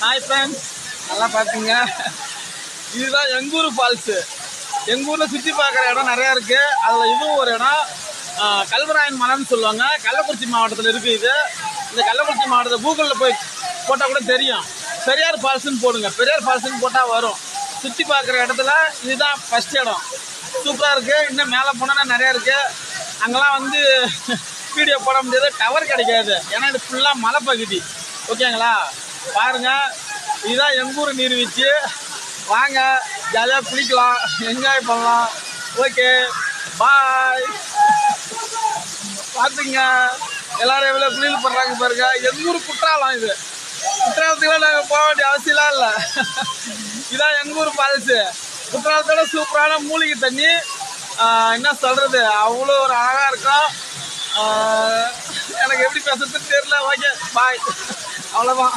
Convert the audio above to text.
Hi friends, நல்லா பார்த்தீங்க. இதுதான் எங்கூர் ஃபால்ஸு. எங்கள் ஊரில் சுற்றி பார்க்குற இடம் நிறையா இருக்குது. அதில் இதுவும் ஒரு இடம். கல்வராயன் மலைன்னு சொல்லுவாங்க. கள்ளக்குறிச்சி மாவட்டத்தில் இருக்குது இது. இந்த கள்ளக்குறிச்சி மாவட்டத்தை கூகுளில் போய் போட்டால் கூட தெரியும். பெரியார் ஃபால்ஸுன்னு போடுங்க. பெரியார் ஃபால்ஸுன்னு போட்டால் வரும். சுற்றி பார்க்குற இடத்துல இதுதான் ஃபஸ்ட் இடம். சூப்பராக இருக்குது. இன்னும் மேலே போனால் நிறையா இருக்குது. அங்கெல்லாம் வந்து வீடியோ போட முடியாது, டவர் கிடைக்காது. ஏன்னா இது ஃபுல்லாக மலைப்பகுதி. ஓகேங்களா? பாருங்கள், இதுதான் எங்கூர் நீர்வீழ்ச்சி. வாங்க, ஜாலியாக குளிக்கலாம், என்ஜாய் பண்ணலாம். ஓகே, பாய். பார்த்துங்க, எல்லாரும் எவ்வளோ குளியல் பண்ணுறாங்க பாருங்க. எங்கூர் குற்றாலம். இது குற்றாலத்துக்குலாம் நாங்கள் போக வேண்டிய அவசியம்லாம் இல்லை. இதான் எங்கூர் ஃபால்ஸு. குற்றாலத்தோட சூப்பரான மூலிகை தண்ணி. என்ன சொல்கிறது, அவ்வளோ ஒரு அழகாக இருக்கும். எனக்கு எப்படி பேசுறதுன்னு தெரியல. ஓகே, பாய். அவ்வளோதான்.